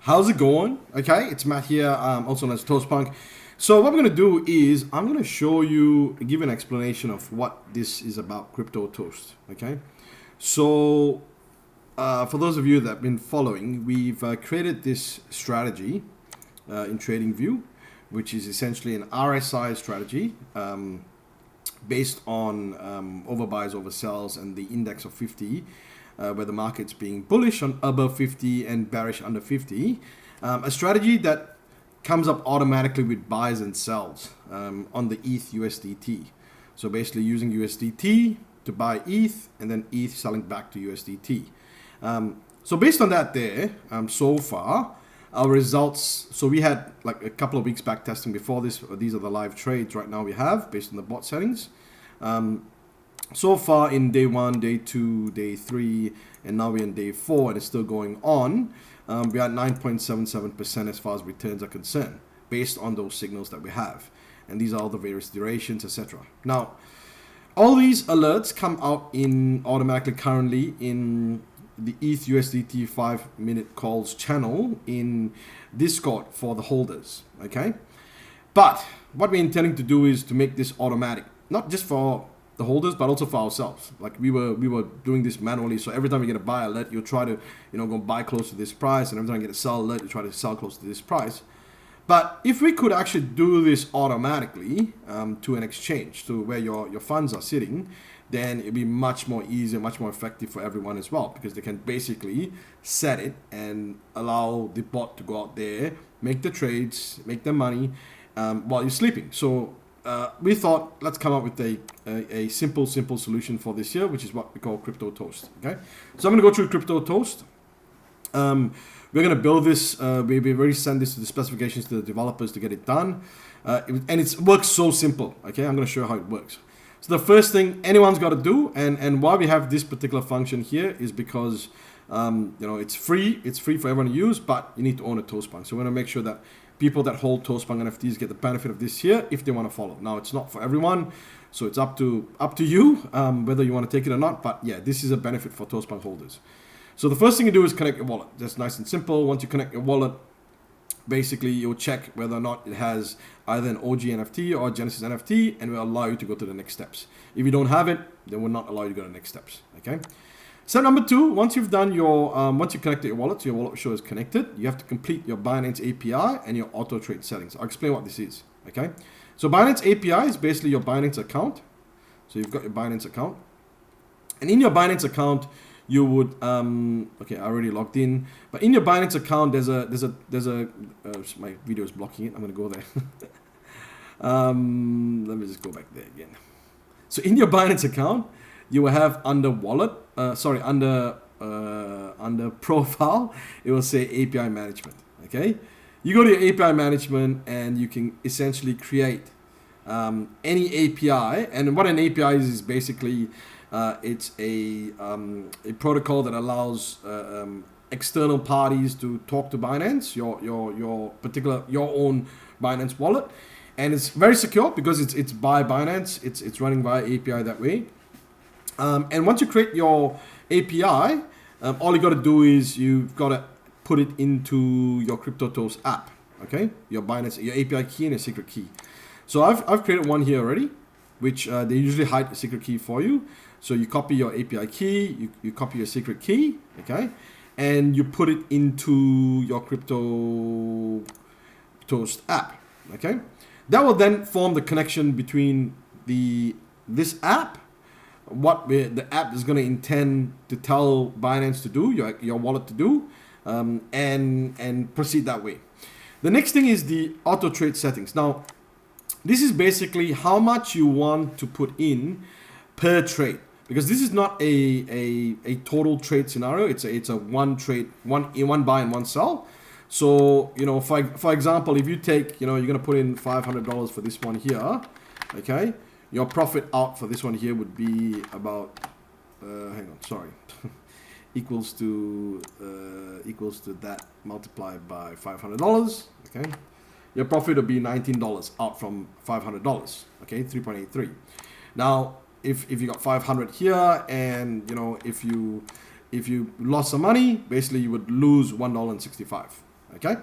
How's it going? Okay, it's Matt here, also known as ToastPunk. So what we're going to do is I'm going to show you, give an explanation of what this is about, Crypto Toast. Okay, so for those of you that have been following, we've created this strategy in TradingView, which is essentially an RSI strategy based on overbuys, oversells, and the index of 50. Where the market's being bullish on above 50 and bearish under 50. A strategy that comes up automatically with buys and sells on the ETH USDT. So basically using USDT to buy ETH and then ETH selling back to USDT. So based on that there, so far, our results, so we had like a couple of weeks back testing before this. These are the live trades right now we have based on the bot settings. So far in day 1, day 2, day 3, and now we're in day 4 and it's still going on. We are at 9.77% as far as returns are concerned based on those signals that we have. And these are all the various durations, etc. Now, all these alerts come out in automatically currently in the ETH USDT 5-minute calls channel in Discord for the holders, okay? But what we're intending to do is to make this automatic, not just for the holders, but also for ourselves. Like we were doing this manually, so every time you get a buy alert, you try to go buy close to this price, and every time you get a sell alert, you try to sell close to this price. But if we could actually do this automatically to an exchange, to where your funds are sitting, then it'd be much more easier, much more effective for everyone as well, because they can basically set it and allow the bot to go out there, make the trades, make their money while you're sleeping. So we thought, let's come up with a simple solution for this here, which is what we call Crypto Toast. Okay, so I'm going to go through Crypto Toast. We're going to build this. We've already sent this to the specifications to the developers to get it done, and it works so simple. Okay, I'm going to show you how it works. So the first thing anyone's got to do, and why we have this particular function here, is because it's free. It's free for everyone to use, but you need to own a ToastPunk. So we want to make sure that people that hold ToastPunk NFTs get the benefit of this here if they want to follow. Now, it's not for everyone, so it's up to you whether you want to take it or not. But yeah, this is a benefit for ToastPunk holders. So the first thing you do is connect your wallet. That's nice and simple. Once you connect your wallet, basically you'll check whether or not it has either an OG NFT or Genesis NFT, and will allow you to go to the next steps. If you don't have it, then will not allow you to go to the next steps. Okay. Step number 2, once you've done your, once you connected your wallet, so your wallet show is connected, you have to complete your Binance API and your auto trade settings. I'll explain what this is, okay? So Binance API is basically your Binance account. So you've got your Binance account. And in your Binance account, you would, okay, I already logged in, but in your Binance account, there's a my video is blocking it. I'm gonna go there. Let me just go back there again. So in your Binance account, you will have under wallet, under profile, it will say API management, okay? You go to your API management and you can essentially create any API. And what an API is basically, it's a protocol that allows external parties to talk to Binance, your own Binance wallet. And it's very secure because it's by Binance, it's running via API that way. And once you create your API, all you got to do is you've got to put it into your Crypto Toast app, okay? Your Binance, your API key and a secret key. So I've created one here already, which they usually hide a secret key for you. So you copy your API key, you copy your secret key, okay? And you put it into your Crypto Toast app, okay? That will then form the connection between this app, what the app is going to intend to tell Binance to do, your wallet to do, and proceed that way. The next thing is the auto trade settings. Now, this is basically how much you want to put in per trade, because this is not a total trade scenario. It's a one trade, one buy and one sell. So for example, if you take you're going to put in $500 for this one here, okay? Your profit out for this one here would be about, equals to that multiplied by $500, okay? Your profit would be $19 out from $500, okay? 3.83. Now, if you got 500 here, and if you lost some money, basically you would lose $1.65. Okay.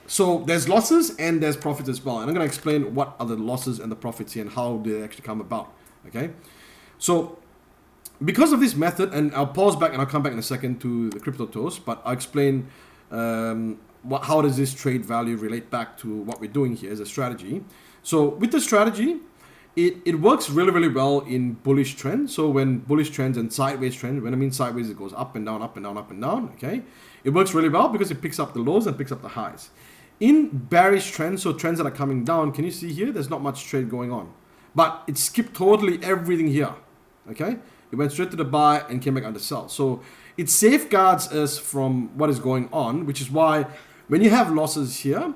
So there's losses and there's profits as well. And I'm going to explain what are the losses and the profits here and how they actually come about. Okay. So because of this method, and I'll pause back and I'll come back in a second to the crypto toast, but I'll explain how does this trade value relate back to what we're doing here as a strategy. So with the strategy, it works really, really well in bullish trends. So when bullish trends and sideways trends, when I mean sideways, it goes up and down, up and down, up and down, okay? It works really well because it picks up the lows and picks up the highs. In bearish trends, so trends that are coming down, can you see here? There's not much trade going on. But it skipped totally everything here, okay? It went straight to the buy and came back under sell. So it safeguards us from what is going on, which is why when you have losses here,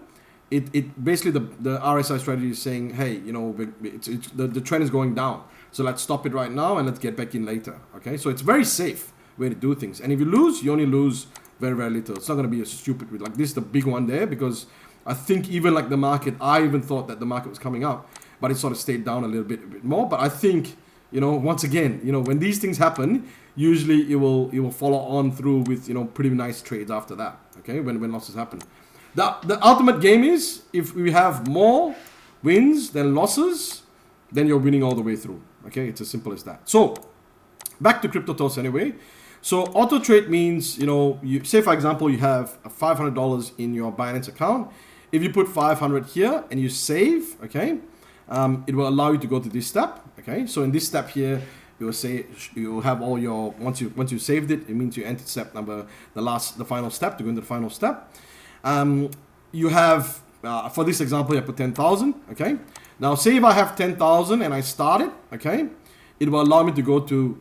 it basically the RSI strategy is saying, hey, you know, the trend is going down. So let's stop it right now and let's get back in later, okay? So it's very safe way to do things. And if you lose, you only lose very, very little. It's not going to be a stupid, like this is the big one there, because I think even like the market, I even thought that the market was coming up, but it sort of stayed down a bit more. But I think, you know, once again, you know, when these things happen, usually it will follow on through with, you know, pretty nice trades after that, okay, when losses happen. The ultimate game is if we have more wins than losses, then you're winning all the way through, okay? It's as simple as that. So back to crypto toast anyway. So auto trade means, you know, you say for example you have $500 in your Binance account. If you put 500 here and you save, okay, it will allow you to go to this step, okay? So in this step here, you will say you will have all your once you saved it, it means you entered step number the final step to go into the final step. You have for this example, you put 10,000, okay? Now say if I have 10,000 and I start it, okay, it will allow me to go to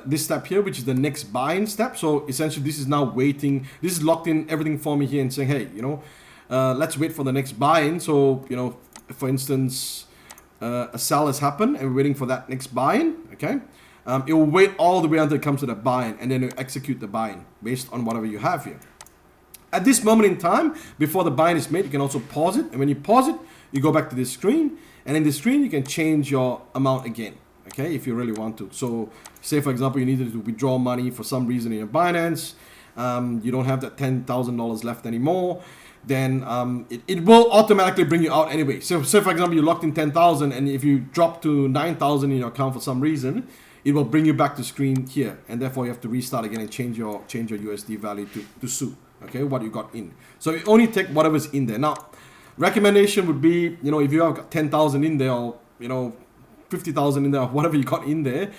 this step here, which is the next buy-in step. So essentially this is now waiting. This is locked in everything for me here and saying, hey, you know, let's wait for the next buy-in. So, you know, for instance, a sell has happened and we're waiting for that next buy-in, okay? It will wait all the way until it comes to the buy-in and then it will execute the buy-in based on whatever you have here. At this moment in time, before the buy-in is made, you can also pause it. And when you pause it, you go back to this screen. And in this screen, you can change your amount again, okay, if you really want to. So say, for example, you needed to withdraw money for some reason in your Binance. You don't have that $10,000 left anymore. Then it will automatically bring you out anyway. So say, for example, you locked in 10,000 and if you drop to 9,000 in your account for some reason, it will bring you back to screen here. And therefore, you have to restart again and change your USD value to suit, okay, what you got in. So you only take whatever's in there. Now, recommendation would be, you know, if you have got 10,000 in there or, you know, 50,000 in there or whatever you got in there,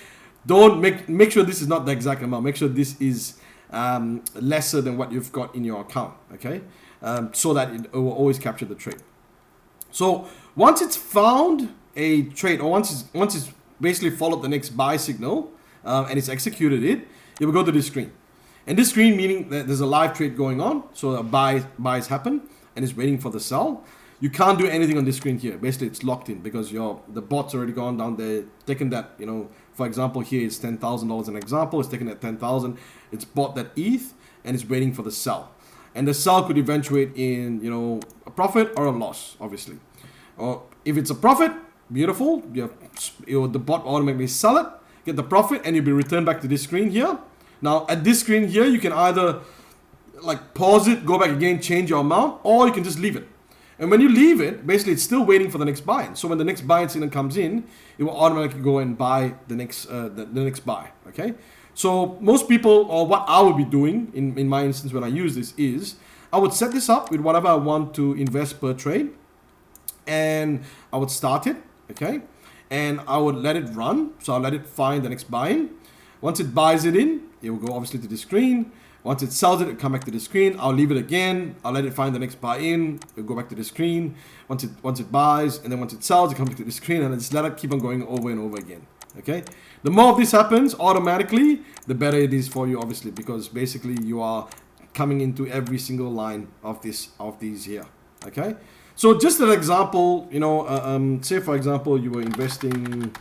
don't make sure this is not the exact amount. Make sure this is lesser than what you've got in your account, okay, so that it will always capture the trade. So once it's found a trade, or once it's basically followed the next buy signal and it's executed it will go to this screen. And this screen meaning that there's a live trade going on, so a buys happen and it's waiting for the sell. You can't do anything on this screen here. Basically, it's locked in because the bot's already gone down there, taken that, you know, for example, here it's $10,000 an example. It's taken that 10,000, it's bought that ETH and it's waiting for the sell. And the sell could eventuate in, you know, a profit or a loss, obviously. Or if it's a profit, beautiful. The bot automatically sell it, get the profit, and you'll be returned back to this screen here. Now, at this screen here, you can either like pause it, go back again, change your amount, or you can just leave it. And when you leave it, basically it's still waiting for the next buy-in. So when the next buy-in signal comes in, it will automatically go and buy the next buy, okay? So most people, or what I would be doing in my instance when I use this is, I would set this up with whatever I want to invest per trade, and I would start it, okay? And I would let it run, so I'll let it find the next buy-in. Once it buys it in, it will go obviously to the screen. Once it sells it, it'll come back to the screen. I'll leave it again. I'll let it find the next buy-in. It'll go back to the screen. Once it buys, and then once it sells, it comes back to the screen, and just let it keep on going over and over again. Okay? The more of this happens automatically, the better it is for you, obviously, because basically you are coming into every single line of these here. Okay? So just an example, you know, say for example you were investing,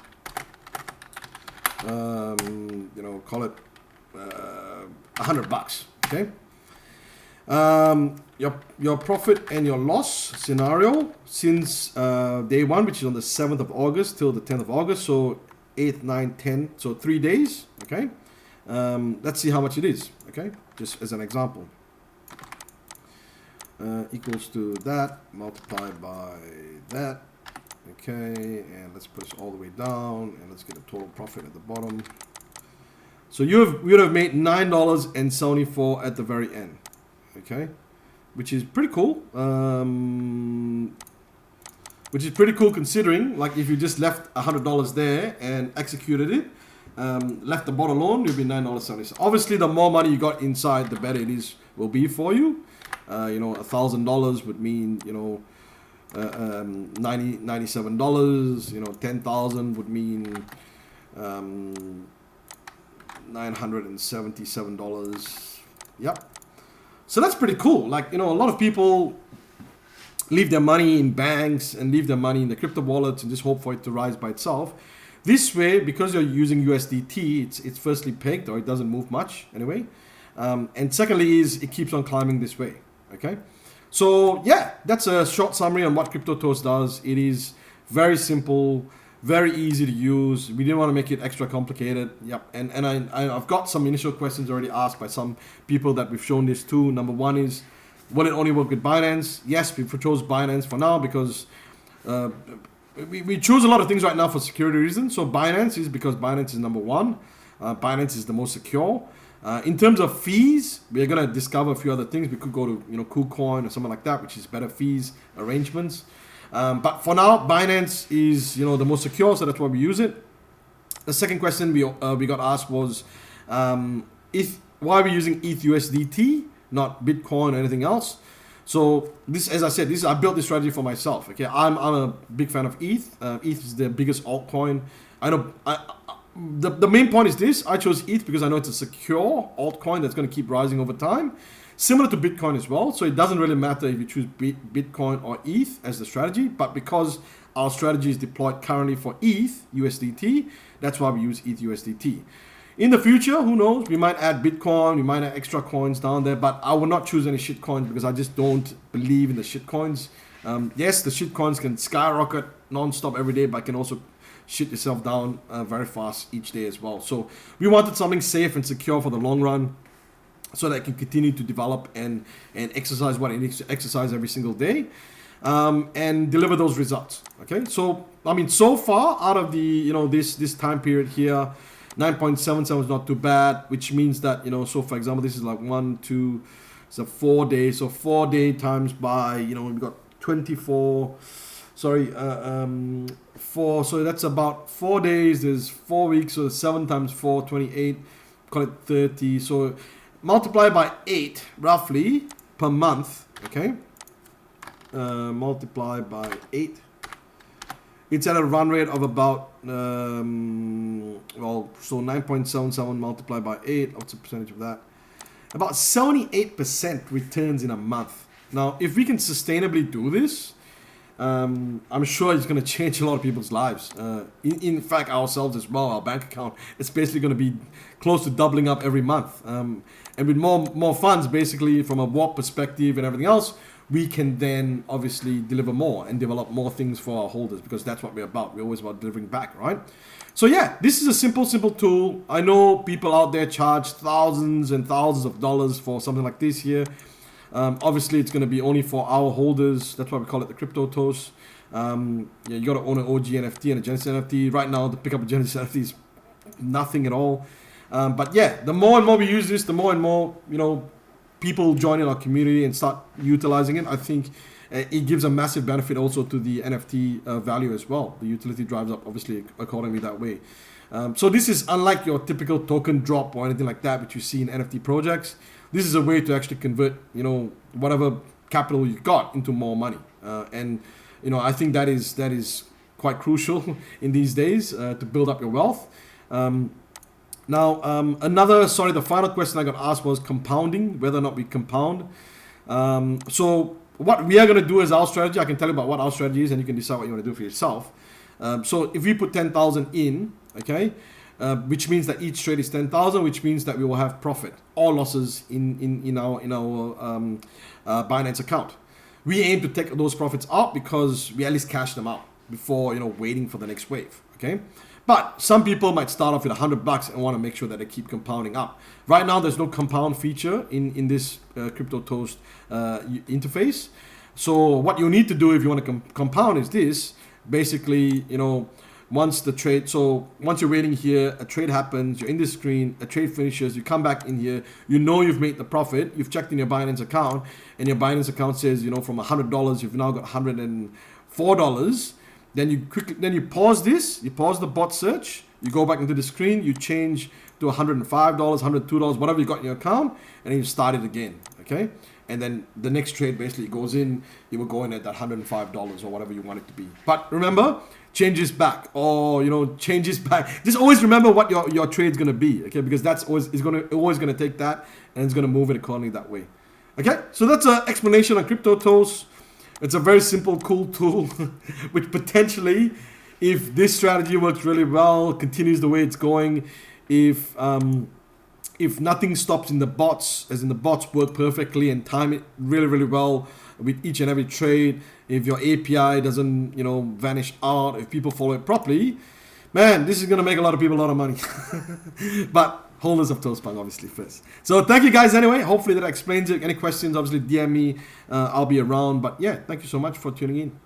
you know, call it $100, okay? Your profit and your loss scenario since day one, which is on the 7th of August till the 10th of August, so 8, 9, 10, so 3 days, okay? Let's see how much it is, okay? Just as an example. equals to that multiplied by that. Okay, and let's push all the way down, and let's get a total profit at the bottom. So you would have made $9.74 at the very end, okay, which is pretty cool. Which is pretty cool considering, like, if you just left $100 there and executed it, left the bot alone, you'll be $9.70. Obviously, the more money you got inside, the better it will be for you. You know, $1,000 would mean, you know, $97. You know, 10,000 would mean $977. Yep. So that's pretty cool. Like, you know, a lot of people leave their money in banks and leave their money in the crypto wallets and just hope for it to rise by itself. This way, because you're using USDT, it's firstly pegged, or it doesn't move much anyway. And secondly is it keeps on climbing this way. Okay. So yeah, that's a short summary on what CryptoToast does. It is very simple, very easy to use. We didn't want to make it extra complicated. Yep. And I've got some initial questions already asked by some people that we've shown this to. Number one is, will it only work with Binance? Yes, we chose Binance for now because we choose a lot of things right now for security reasons. So Binance is because Binance is number one. Binance is the most secure. In terms of fees, we're gonna discover a few other things. We could go to, you know, KuCoin or something like that, which is better fees arrangements. But for now, Binance is, you know, the most secure, so that's why we use it. The second question we got asked was, why are we using ETH/USDT, not Bitcoin or anything else? So this, as I said, I built this strategy for myself. Okay, I'm a big fan of ETH. ETH is the biggest altcoin. I know. The main point is this: I chose ETH because I know it's a secure altcoin that's going to keep rising over time, similar to Bitcoin as well. So it doesn't really matter if you choose Bitcoin or ETH as the strategy, but because our strategy is deployed currently for ETH/USDT, that's why we use ETH/USDT. In the future, who knows? We might add Bitcoin, we might add extra coins down there, but I will not choose any shit coins because I just don't believe in the shit coins. Yes, the shit coins can skyrocket non-stop every day, but can also shit yourself down very fast each day as well. So we wanted something safe and secure for the long run so that it can continue to develop and exercise what it needs to exercise every single day and deliver those results. Okay, so I mean, so far out of the, you know, this time period here, 9.77 is not too bad, which means that, you know, so for example, this is like 1, 2, it's a 4 day. So 4 day times by, you know, we've got 24, sorry, 4, so that's about 4 days, there's 4 weeks, so 7 times 4, 28, call it 30, so multiply by 8 roughly per month, okay, multiply by 8, it's at a run rate of about, well, so 9.77 multiplied by 8, what's the percentage of that? About 78% returns in a month. Now, if we can sustainably do this, I'm sure it's going to change a lot of people's lives. In fact, ourselves as well, our bank account, it's basically going to be close to doubling up every month. And with more funds, basically, from a walk perspective and everything else, we can then obviously deliver more and develop more things for our holders, because that's what we're about. We're always about delivering back, right? So yeah, this is a simple tool. I know people out there charge thousands and thousands of dollars for something like this here. Obviously, it's going to be only for our holders. That's why we call it the CryptoToast. Yeah, you got to own an OG NFT and a Genesis NFT. Right now, to pick up a Genesis NFT is nothing at all. But yeah, the more and more we use this, the more and more, you know, people join in our community and start utilizing it. I think it gives a massive benefit also to the NFT value as well. The utility drives up, obviously, accordingly that way. So this is unlike your typical token drop or anything like that, which you see in NFT projects. This is a way to actually convert, you know, whatever capital you got into more money. And, you know, I think that is quite crucial in these days to build up your wealth. The final question I got asked was compounding, whether or not we compound. So what we are going to do as our strategy, I can tell you about what our strategy is, and you can decide what you want to do for yourself. So if we put 10,000 in, okay, which means that each trade is 10,000, which means that we will have profit or losses in our Binance account. We aim to take those profits out because we at least cash them out before, you know, waiting for the next wave. Okay, But some people might start off with $100 and want to make sure that they keep compounding up. Right now, there's no compound feature in this Crypto Toast interface. So what you need to do if you want to compound is this. Basically, once you're waiting here, a trade happens, you're in this screen, a trade finishes, you come back in here, you've made the profit, you've checked in your Binance account, and your Binance account says, from $100, you've now got $104. Then you pause this, you pause the bot search, you go back into the screen, you change to $105, $102, whatever you got in your account, and then you start it again, okay? And then the next trade basically goes in, you will go in at that $105 or whatever you want it to be. But remember, changes back or, changes back. Just always remember what your trade's going to be, okay? Because that's always going to take that and it's going to move it accordingly that way. Okay? So that's an explanation on Crypto Toast. It's a very simple, cool tool, which potentially, if this strategy works really well, continues the way it's going, if nothing stops in the bots, as in the bots work perfectly and time it really, really well with each and every trade, if your API doesn't, vanish out, if people follow it properly, man, this is going to make a lot of people a lot of money. But holders of ToastPunk, obviously, first. So thank you guys anyway. Hopefully that explains it. Any questions, obviously DM me. I'll be around. But yeah, thank you so much for tuning in.